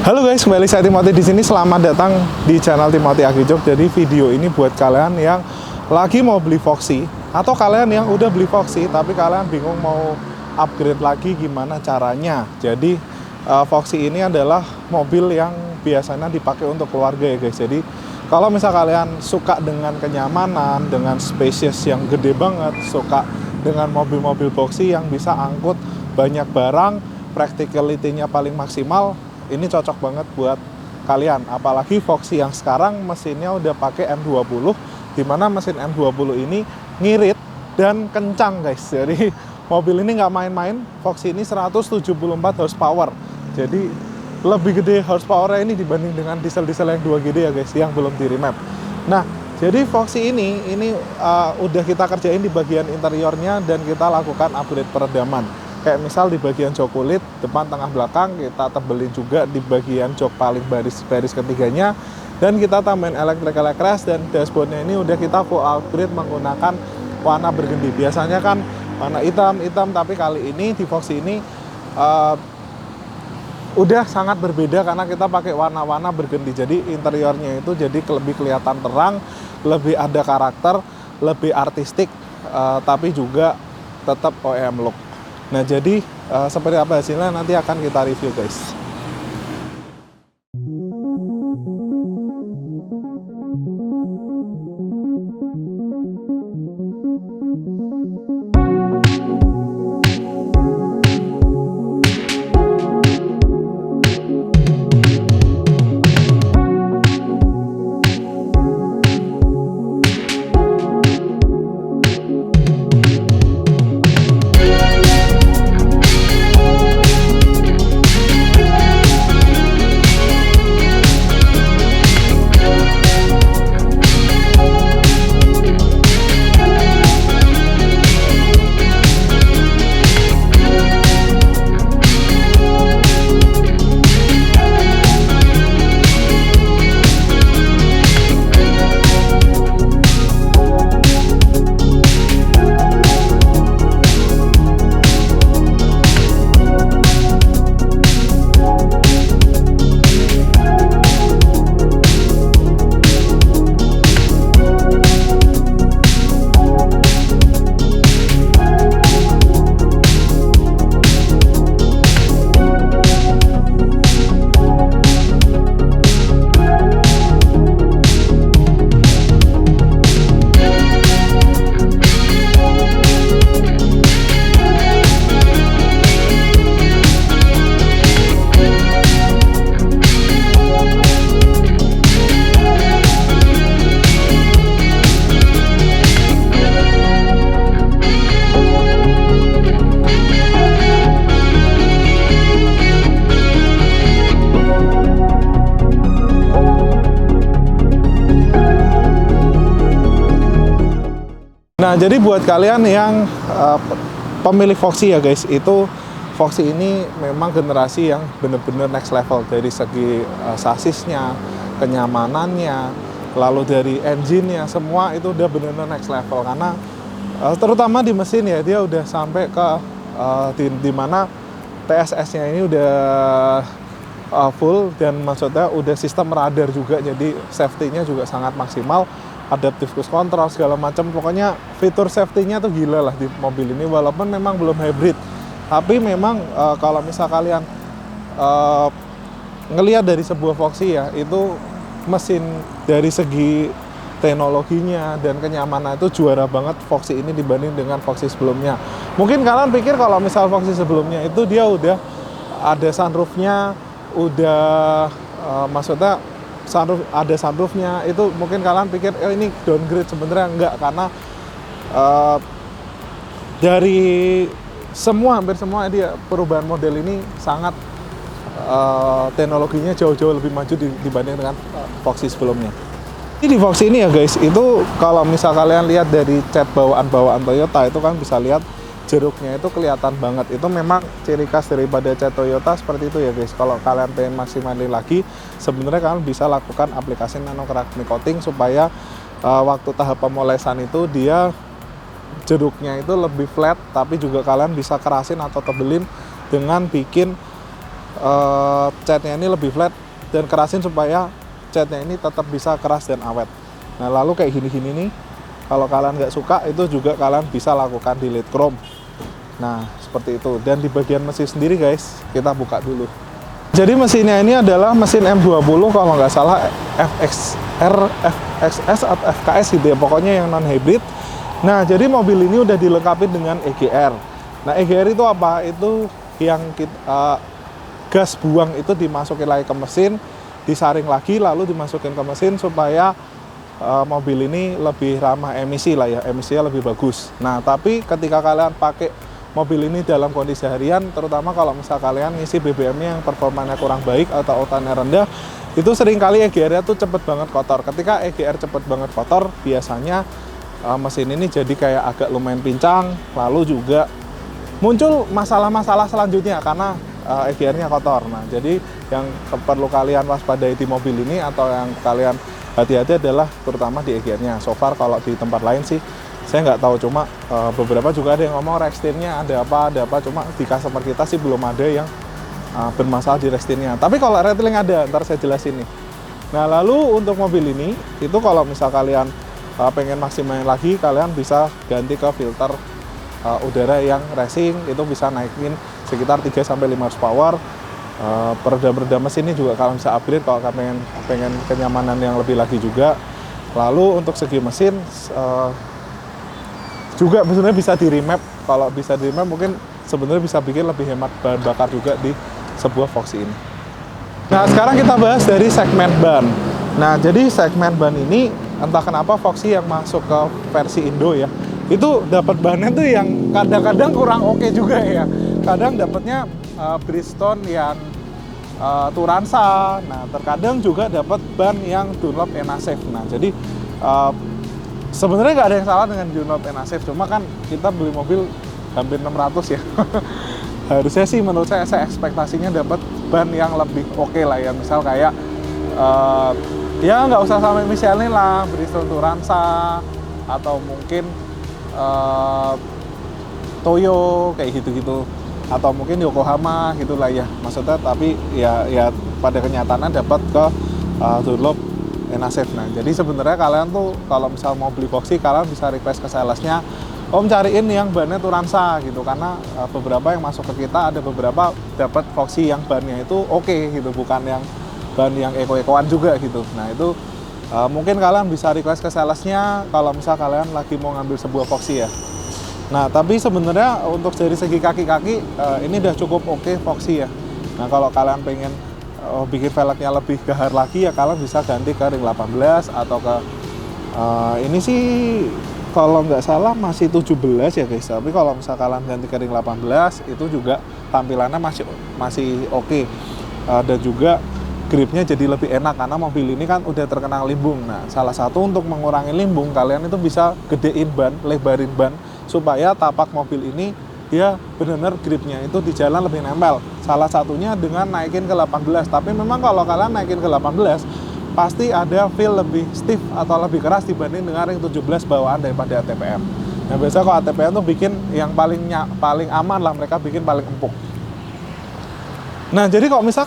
Halo guys, kembali saya Timothy di sini. Selamat datang di channel Timothy Agijok. Jadi video ini buat kalian yang lagi mau beli Foxy atau kalian yang udah beli Foxy tapi kalian bingung mau upgrade lagi gimana caranya. Jadi Foxy ini adalah mobil yang biasanya dipakai untuk keluarga ya guys. Jadi kalau misal kalian suka dengan kenyamanan, dengan spacious yang gede banget, suka dengan mobil-mobil Foxy yang bisa angkut banyak barang, practicality-nya paling maksimal, ini cocok banget buat kalian. Apalagi Foxy yang sekarang mesinnya udah pakai M20, dimana mesin M20 ini ngirit dan kencang guys. Jadi mobil ini nggak main-main. Foxy ini 174 horsepower. Jadi lebih gede horsepower-nya ini dibanding dengan diesel-diesel yang 2GD ya guys, yang belum di remap. Nah, jadi Foxy ini udah kita kerjain di bagian interiornya dan kita lakukan upgrade peredaman. Kayak misal di bagian jok kulit, depan, tengah, belakang, kita tebelin juga di bagian jok paling baris ketiganya. Dan kita tambahin electrical crash dan dashboardnya ini udah kita full upgrade menggunakan warna bergendi. Biasanya kan warna hitam, tapi kali ini di Foxy ini udah sangat berbeda karena kita pakai warna-warna bergendi. Jadi interiornya itu jadi lebih kelihatan terang, lebih ada karakter, lebih artistik, tapi juga tetap OEM look. Nah, jadi seperti apa hasilnya nanti akan kita review guys. Nah, jadi buat kalian yang pemilik Foxy ya guys, itu Foxy ini memang generasi yang bener-bener next level dari segi sasisnya, kenyamanannya, lalu dari engine-nya, semua itu udah bener-bener next level. Karena terutama di mesin ya, dia udah sampai ke di mana TSS-nya ini udah full, dan maksudnya udah sistem radar juga, jadi safety-nya juga sangat maksimal. Adaptive cruise control segala macam, pokoknya fitur safety-nya tuh gila lah di mobil ini, walaupun memang belum hybrid. Tapi memang kalau misal kalian ngelihat dari sebuah Foxy ya, itu mesin dari segi teknologinya dan kenyamanan itu juara banget Foxy ini dibanding dengan Foxy sebelumnya. Mungkin kalian pikir kalau misal Foxy sebelumnya itu dia udah ada sunroofnya, udah maksudnya ada sunroofnya, itu mungkin kalian pikir ini downgrade. Sebenarnya enggak, karena dari hampir semua dia perubahan model ini sangat teknologinya jauh-jauh lebih maju dibanding dengan Foxy sebelumnya. Di Foxy ini ya guys, itu kalau misal kalian lihat dari cat bawaan Toyota, itu kan bisa lihat jeruknya itu kelihatan banget. Itu memang ciri khas daripada cat Toyota seperti itu ya guys. Kalau kalian pengen maksimalin lagi, sebenarnya kalian bisa lakukan aplikasi nano keramik coating supaya waktu tahap pemolesan itu dia jeruknya itu lebih flat, tapi juga kalian bisa kerasin atau tebelin dengan bikin catnya ini lebih flat dan kerasin supaya catnya ini tetap bisa keras dan awet. Nah lalu kayak gini-gini nih, kalau kalian nggak suka itu juga kalian bisa lakukan delete chrome. Nah seperti itu. Dan di bagian mesin sendiri guys, kita buka dulu. Jadi mesinnya ini adalah mesin M20 kalau nggak salah FXR, FXS atau FKS gitu ya, pokoknya yang non hybrid. Nah jadi mobil ini udah dilengkapi dengan EGR. Nah EGR itu apa? Itu yang kita, gas buang itu dimasukin lagi ke mesin, disaring lagi lalu dimasukin ke mesin supaya mobil ini lebih ramah emisi lah ya, emisinya lebih bagus. Nah tapi ketika kalian pakai mobil ini dalam kondisi harian, terutama kalau misal kalian ngisi BBM-nya yang performanya kurang baik atau oktannya rendah, itu seringkali EGR-nya tuh cepet banget kotor. Ketika EGR cepet banget kotor, biasanya mesin ini jadi kayak agak lumayan pincang, lalu juga muncul masalah-masalah selanjutnya karena EGR-nya kotor. Nah jadi yang perlu kalian waspadai di mobil ini atau yang kalian hati-hati adalah terutama di EGR-nya. So far kalau di tempat lain sih saya nggak tahu, cuma beberapa juga ada yang ngomong rekstinnya ada apa, cuma di customer kita sih belum ada yang bermasalah di rekstinnya. Tapi kalau rattling ada, ntar saya jelasin nih. Nah lalu untuk mobil ini, itu kalau misal kalian pengen maksimalin lagi, kalian bisa ganti ke filter udara yang racing, itu bisa naikin sekitar 3-5 horsepower. Peredam-peredam mesin ini juga kalau bisa upgrade kalau kalian pengen kenyamanan yang lebih lagi juga. Lalu untuk segi mesin juga sebenarnya bisa di remap. Kalau bisa di remap mungkin sebenarnya bisa bikin lebih hemat bahan bakar juga di sebuah Foxy ini. Nah sekarang kita bahas dari segmen ban. Nah jadi segmen ban ini entah kenapa Foxy yang masuk ke versi Indo ya, itu dapat bannya tuh yang kadang-kadang kurang oke juga ya. Kadang dapatnya Bridgestone yang Turanza. Nah terkadang juga dapat ban yang Dunlop Enasafe. Nah jadi sebenarnya nggak ada yang salah dengan Dunlop Enasafe, cuma kan kita beli mobil hampir 600 ya. Harusnya sih menurut saya ekspektasinya dapat ban yang lebih oke lah ya, misal kayak ya nggak usah sampai Michelin lah, Bridgestone Turanza atau mungkin Toyo kayak gitu-gitu, atau mungkin Yokohama gitulah ya maksudnya. Tapi ya pada kenyataannya dapat ke Dunlop Enasafe. Nah jadi sebenarnya kalian tuh kalau misal mau beli Foxy, kalian bisa request ke salesnya, Om cariin yang bannya Turanza gitu, karena beberapa yang masuk ke kita ada beberapa dapat Foxy yang bannya itu oke gitu, bukan yang ban yang eko-ekoan juga gitu. Nah itu mungkin kalian bisa request ke salesnya kalau misal kalian lagi mau ngambil sebuah Foxy ya. Nah tapi sebenarnya untuk dari segi kaki-kaki ini udah cukup oke Foxy ya. Nah kalau kalian pengen bikin velgnya lebih gahar lagi ya, kalian bisa ganti ke ring 18 atau ke ini sih kalau nggak salah masih 17 ya guys. Tapi kalau misal kalian ganti ke ring 18 itu juga tampilannya masih oke. Dan juga gripnya jadi lebih enak karena mobil ini kan udah terkenal limbung. Nah salah satu untuk mengurangi limbung, kalian itu bisa gedein ban, lebarin ban supaya tapak mobil ini dia benar-benar gripnya itu di jalan lebih nempel. Salah satunya dengan naikin ke 18. Tapi memang kalau kalian naikin ke 18 pasti ada feel lebih stiff atau lebih keras dibanding dengan ring 17 bawaan daripada ATPM. Nah biasanya kalau ATPM tuh bikin yang paling aman lah, mereka bikin paling empuk. Nah jadi kalau misal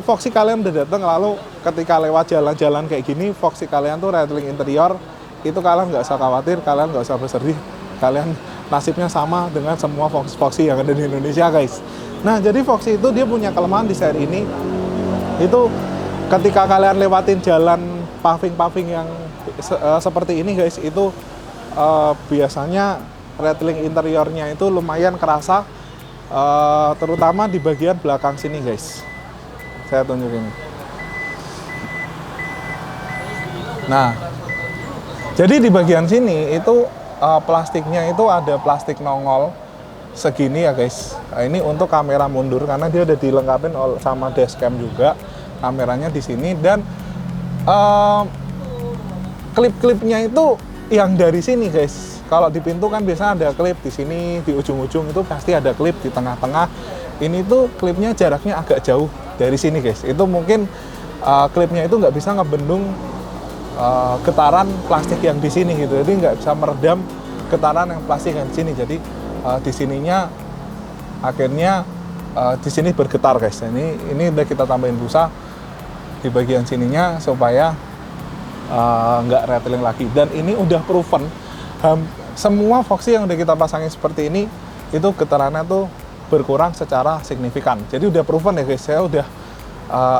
Foxy kalian udah datang, lalu ketika lewat jalan-jalan kayak gini Foxy kalian tuh rattling interior, itu kalian nggak usah khawatir, kalian nggak usah bersedih, kalian nasibnya sama dengan semua Foxy yang ada di Indonesia guys. Nah jadi Foxy itu dia punya kelemahan di seri ini, itu ketika kalian lewatin jalan paving yang seperti ini guys, itu biasanya rattling interiornya itu lumayan kerasa. Terutama di bagian belakang sini guys, saya tunjukin. Nah jadi di bagian sini itu plastiknya itu ada plastik nongol segini ya guys. Nah, ini untuk kamera mundur karena dia udah dilengkapin sama dashcam juga, kameranya di sini. Dan klip-klipnya itu yang dari sini guys. Kalau di pintu kan biasanya ada klip di sini, di ujung-ujung itu pasti ada klip, di tengah-tengah. Ini tuh klipnya jaraknya agak jauh dari sini guys. Itu mungkin klipnya itu nggak bisa ngebendung getaran plastik yang di sini gitu. Jadi nggak bisa meredam getaran yang plastik yang di sini. Jadi di sininya akhirnya di sini bergetar guys. Ini udah kita tambahin busa di bagian sininya supaya nggak rattling lagi. Dan ini udah proven, semua Foxy yang udah kita pasangin seperti ini itu getarannya tuh berkurang secara signifikan. Jadi udah proven ya guys, saya udah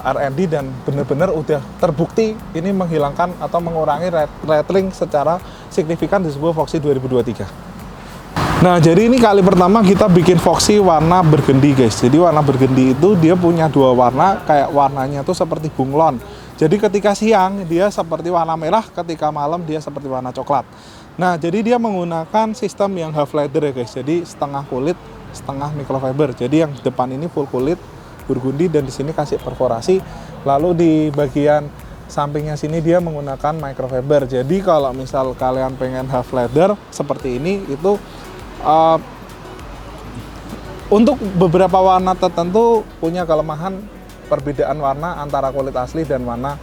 R&D dan bener-bener udah terbukti ini menghilangkan atau mengurangi rattling secara signifikan di sebuah Foxy 2023. Nah, jadi ini kali pertama kita bikin Foxy warna burgundy guys. Jadi warna burgundy itu dia punya dua warna, kayak warnanya tuh seperti bunglon. Jadi ketika siang dia seperti warna merah, ketika malam dia seperti warna coklat. Nah, jadi dia menggunakan sistem yang half leather ya guys. Jadi setengah kulit, setengah microfiber. Jadi yang depan ini full kulit burgundy dan di sini kasih perforasi. Lalu di bagian sampingnya sini dia menggunakan microfiber. Jadi kalau misal kalian pengen half leather seperti ini itu untuk beberapa warna tertentu punya kelemahan perbedaan warna antara kulit asli dan warna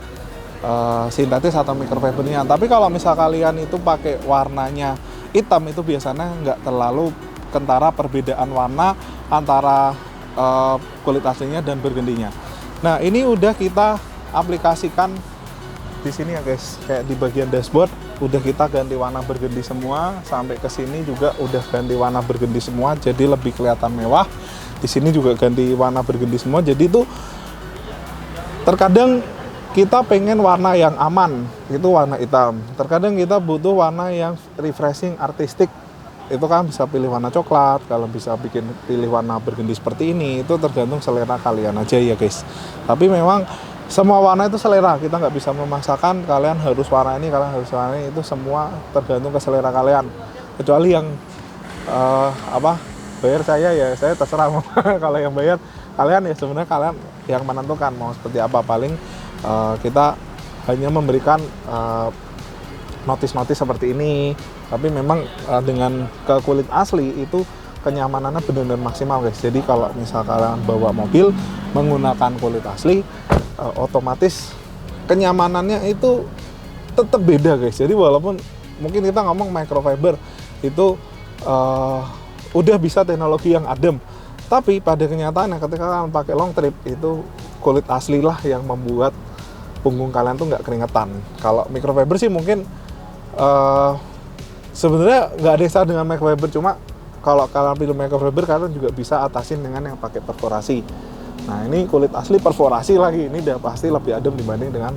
sintetis atau microfibernya. Tapi kalau misal kalian itu pakai warnanya hitam itu biasanya nggak terlalu kentara perbedaan warna antara kulit aslinya dan burgundinya. Nah, ini udah kita aplikasikan di sini ya guys, kayak di bagian dashboard udah kita ganti warna burgundy semua, sampai ke sini juga udah ganti warna burgundy semua, jadi lebih kelihatan mewah. Di sini juga ganti warna burgundy semua, jadi itu terkadang kita pengen warna yang aman, itu warna hitam. Terkadang kita butuh warna yang refreshing, artistik, itu kan bisa pilih warna coklat. Kalau bisa pilih warna burgundy seperti ini, itu tergantung selera kalian aja ya guys. Tapi memang semua warna itu selera, kita nggak bisa memaksakan kalian harus warna ini, kalian harus warna ini, itu semua tergantung ke selera kalian. Kecuali yang bayar saya terserah. Kalau yang bayar kalian ya sebenarnya kalian yang menentukan mau seperti apa. Paling kita hanya memberikan notis-notis seperti ini. Tapi memang dengan ke kulit asli itu kenyamanannya benar-benar maksimal guys. Jadi kalau misal kalian bawa mobil menggunakan kulit asli, otomatis kenyamanannya itu tetap beda guys. Jadi walaupun mungkin kita ngomong microfiber itu udah bisa teknologi yang adem, tapi pada kenyataannya ketika kalian pakai long trip itu kulit asli lah yang membuat punggung kalian tuh nggak keringetan. Kalau microfiber sih mungkin sebenarnya nggak ada yang salah dengan microfiber, cuma kalau kalian pilih microfiber kalian juga bisa atasin dengan yang pakai perforasi. Nah, ini kulit asli perforasi lagi, ini udah pasti lebih adem dibanding dengan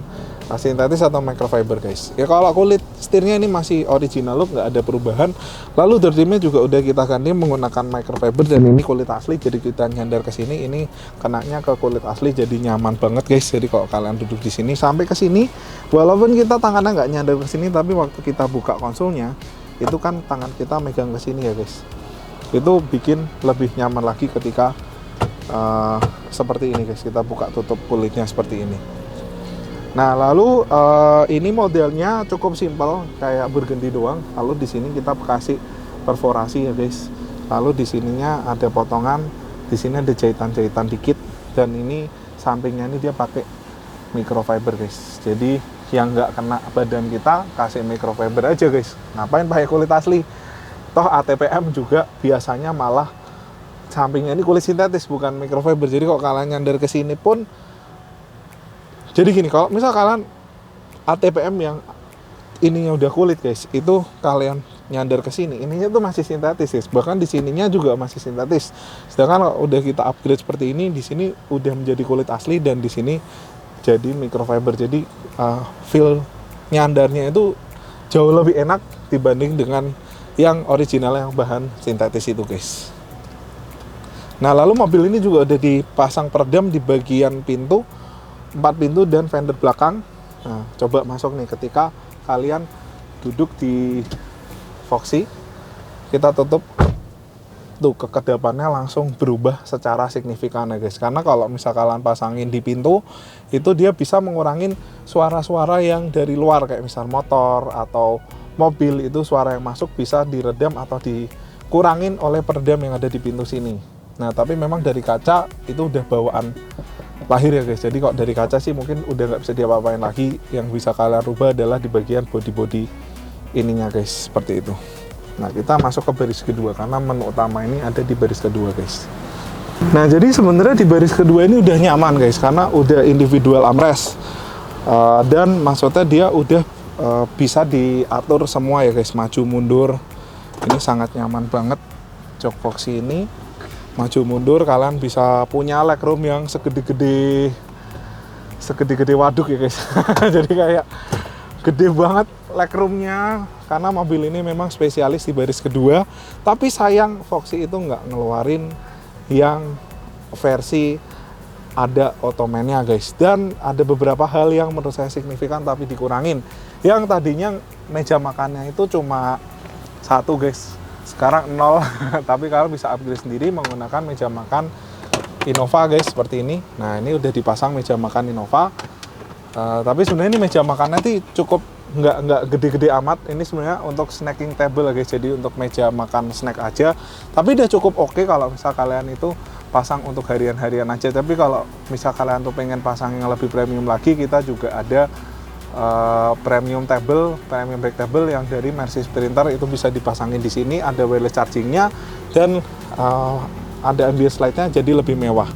sintetis atau microfiber guys. Ya kalau kulit setirnya ini masih original look, nggak ada perubahan. Lalu dordimnya juga udah kita ganti menggunakan microfiber dan ini kulit asli. Jadi kita nyandar ke sini, ini kenanya ke kulit asli, jadi nyaman banget guys. Jadi kalau kalian duduk di sini sampai ke sini, walaupun kita tangannya nggak nyandar ke sini, tapi waktu kita buka konsolnya itu kan tangan kita megang ke sini ya guys. Itu bikin lebih nyaman lagi ketika seperti ini guys, kita buka tutup kulitnya seperti ini. Nah, lalu ini modelnya cukup simpel kayak burgundy doang. Lalu di sini kita kasih perforasi ya guys. Lalu di sininya ada potongan, di sini ada jahitan-jahitan dikit, dan ini sampingnya ini dia pakai microfiber guys. Jadi yang nggak kena badan kita kasih microfiber aja guys. Ngapain pakai kulit asli? Toh ATPM juga biasanya malah sampingnya ini kulit sintetis bukan microfiber. Jadi kalau kalian nyandar ke sini pun, jadi gini, kalau misal kalian ATPM yang ininya udah kulit guys, itu kalian nyandar ke sini, ininya tuh masih sintetis guys. Bahkan di sininya juga masih sintetis. Sedangkan kalau udah kita upgrade seperti ini, di sini udah menjadi kulit asli dan di sini jadi microfiber. Jadi feel nyandarnya itu jauh lebih enak dibanding dengan yang original yang bahan sintetis itu guys. Nah, lalu mobil ini juga udah dipasang peredam di bagian pintu, 4 pintu dan fender belakang. Nah, coba masuk nih, ketika kalian duduk di Foxy, kita tutup tuh, kekedapannya langsung berubah secara signifikan ya guys. Karena kalau misal kalian pasangin di pintu, itu dia bisa mengurangin suara-suara yang dari luar, kayak misal motor atau mobil, itu suara yang masuk bisa diredam atau dikurangin oleh peredam yang ada di pintu sini. Nah, tapi memang dari kaca itu udah bawaan lahir ya guys. Jadi kok dari kaca sih mungkin udah nggak bisa diapa-apain lagi. Yang bisa kalian rubah adalah di bagian body ininya guys, seperti itu. Nah, kita masuk ke baris kedua karena menu utama ini ada di baris kedua guys. Nah, jadi sebenarnya di baris kedua ini udah nyaman guys, karena udah individual armrest. Dan maksudnya dia udah bisa diatur semua ya guys, maju mundur. Ini sangat nyaman banget jok Voxy ini. Maju mundur kalian bisa punya legroom yang segede-gede waduk ya guys. Jadi kayak gede banget legroomnya, karena mobil ini memang spesialis di baris kedua. Tapi sayang Voxy itu nggak ngeluarin yang versi ada ottomannya guys, dan ada beberapa hal yang menurut saya signifikan tapi dikurangin. Yang tadinya meja makannya itu cuma 1 guys, sekarang 0. Tapi kalian bisa upgrade sendiri menggunakan meja makan Innova guys, seperti ini. Nah, ini udah dipasang meja makan Innova. Tapi sebenarnya ini meja makannya sih cukup nggak gede-gede amat. Ini sebenarnya untuk snacking table guys, jadi untuk meja makan snack aja. Tapi udah cukup oke kalau misal kalian itu pasang untuk harian-harian aja. Tapi kalau misal kalian tuh pengen pasang yang lebih premium lagi, kita juga ada premium table, premium back table yang dari Mercy Sprinter, itu bisa dipasangin di sini. Ada wireless chargingnya dan ada ambience light-nya, jadi lebih mewah.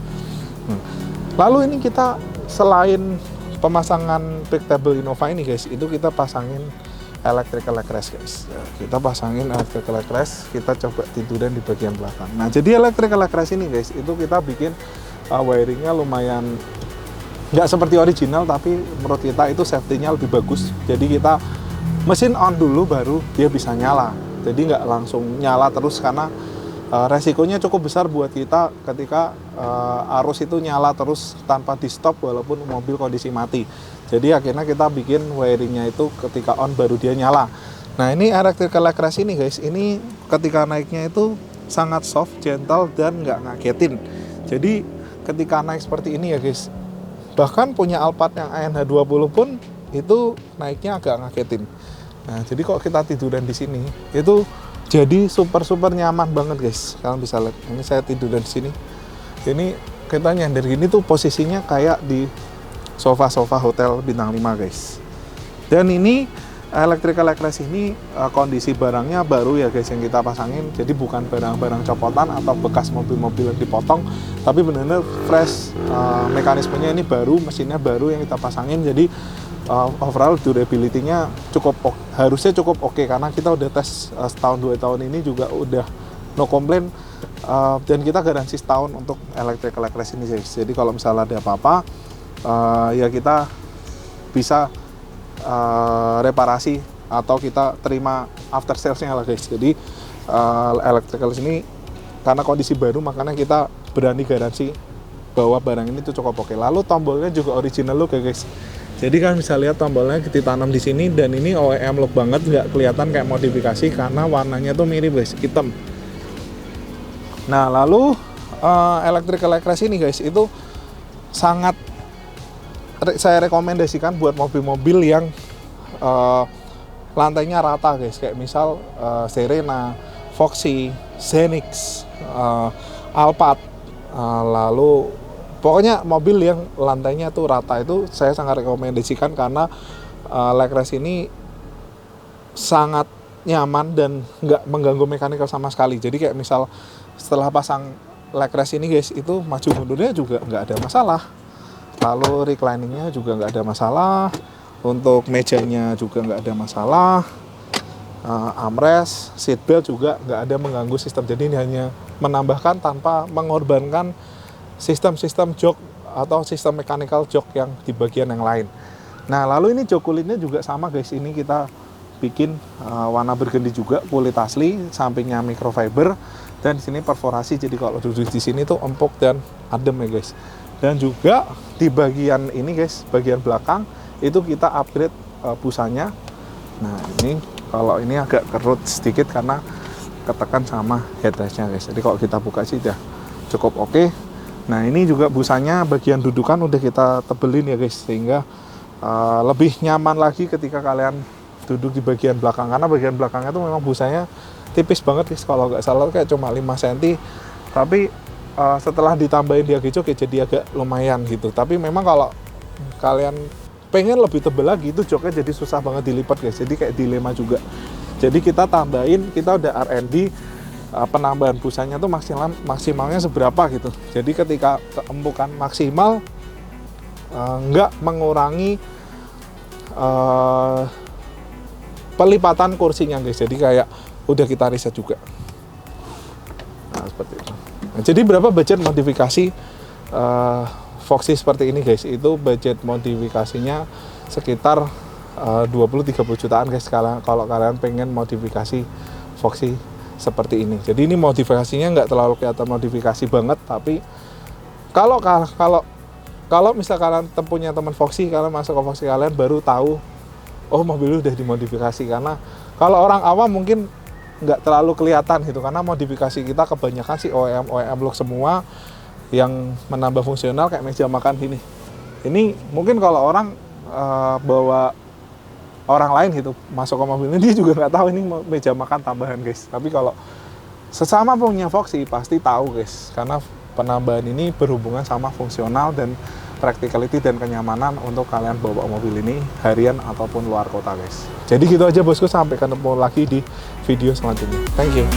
Lalu ini kita selain pemasangan back table Innova ini guys, itu kita pasangin electrical leg rest guys. Kita pasangin electrical leg rest, kita coba tiduran di bagian belakang. Nah, jadi electrical leg rest ini guys, itu kita bikin wiringnya lumayan nggak seperti original, tapi menurut kita itu safety-nya lebih bagus. Jadi kita mesin on dulu baru dia bisa nyala. Jadi nggak langsung nyala terus, karena resikonya cukup besar buat kita ketika arus itu nyala terus tanpa di stop walaupun mobil kondisi mati. Jadi akhirnya kita bikin wiringnya itu ketika on baru dia nyala. Nah, ini electrical leg rest ini guys, ini ketika naiknya itu sangat soft, gentle, dan nggak ngagetin. Jadi ketika naik seperti ini ya guys, bahkan punya Alphard yang ANH20 pun itu naiknya agak ngagetin. Nah, jadi kalau kita tiduran di sini itu jadi super nyaman banget guys. Kalian bisa lihat, ini saya tiduran di sini. Ini kita nyender gini tuh posisinya kayak di sofa hotel bintang 5 guys. Dan ini electrical leg rest ini kondisi barangnya baru ya guys yang kita pasangin. Jadi bukan barang-barang copotan atau bekas mobil-mobil yang dipotong, tapi benar-benar fresh. Mekanismenya ini baru, mesinnya baru yang kita pasangin. Jadi overall durability-nya harusnya cukup oke, karena kita udah tes setahun 2 tahun ini juga udah no complaint. Dan kita garansi setahun untuk electrical leg rest ini guys. Jadi kalau misalnya ada apa-apa, ya kita bisa reparasi atau kita terima after sales-nya lah guys. Jadi electrical ini karena kondisi baru, makanya kita berani garansi bahwa barang ini tuh cukup oke. Lalu tombolnya juga original look ya guys. Jadi kan bisa lihat tombolnya ditanam di sini, dan ini OEM look banget, nggak kelihatan kayak modifikasi karena warnanya tuh mirip guys, hitam. Nah, lalu electrical leg rest ini guys itu sangat saya rekomendasikan buat mobil-mobil yang lantainya rata guys, kayak misal Serena, Voxy, Zenix, Alphard, lalu pokoknya mobil yang lantainya tuh rata, itu saya sangat rekomendasikan karena leg rest ini sangat nyaman dan nggak mengganggu mekanikal sama sekali. Jadi kayak misal setelah pasang leg rest ini guys, itu maju mundurnya juga nggak ada masalah. Lalu recliningnya juga nggak ada masalah, untuk mejanya juga nggak ada masalah, armrest, seatbelt juga nggak ada mengganggu sistem. Jadi ini hanya menambahkan tanpa mengorbankan sistem jok atau sistem mechanical jok yang di bagian yang lain. Nah, lalu ini jok kulitnya juga sama guys, ini kita bikin warna burgundy juga, kulit asli, sampingnya microfiber, dan di sini perforasi. Jadi kalau duduk di sini tuh empuk dan adem ya guys. Dan juga di bagian ini guys, bagian belakang itu kita upgrade busanya. Nah, ini kalau ini agak kerut sedikit karena ketekan sama headrestnya guys. Jadi kalau kita buka sih udah cukup oke. Nah, ini juga busanya bagian dudukan udah kita tebelin ya guys, sehingga lebih nyaman lagi ketika kalian duduk di bagian belakang, karena bagian belakangnya tuh memang busanya tipis banget guys, kalau nggak salah kayak cuma 5 cm, tapi setelah ditambahin di jok ya jadi agak lumayan gitu. Tapi memang kalau kalian pengen lebih tebal lagi, itu joknya jadi susah banget dilipat guys, jadi kayak dilema juga. Jadi kita tambahin, kita udah R&D penambahan busanya tuh maksimalnya seberapa gitu. Jadi ketika keempukan maksimal nggak mengurangi pelipatan kursinya guys. Jadi kayak udah kita riset juga. Nah, seperti itu. Nah, jadi berapa budget modifikasi Foxy seperti ini guys? Itu budget modifikasinya sekitar 20-30 jutaan guys kalau kalian pengen modifikasi Foxy seperti ini. Jadi ini modifikasinya nggak terlalu kelihatan modifikasi banget, tapi kalau misal kalian punya teman Foxy, kalian masuk ke Foxy kalian baru tahu oh mobil udah dimodifikasi. Karena kalau orang awam mungkin nggak terlalu kelihatan gitu, karena modifikasi kita kebanyakan sih OEM look semua yang menambah fungsional kayak meja makan gini. Ini mungkin kalau orang bawa orang lain gitu masuk ke mobil ini, dia juga nggak tahu ini meja makan tambahan guys. Tapi kalau sesama punya Foxy pasti tahu guys, karena penambahan ini berhubungan sama fungsional dan practicality dan kenyamanan untuk kalian bawa mobil ini harian ataupun luar kota guys. Jadi gitu aja bosku, sampai ketemu lagi di video selanjutnya. Thank you.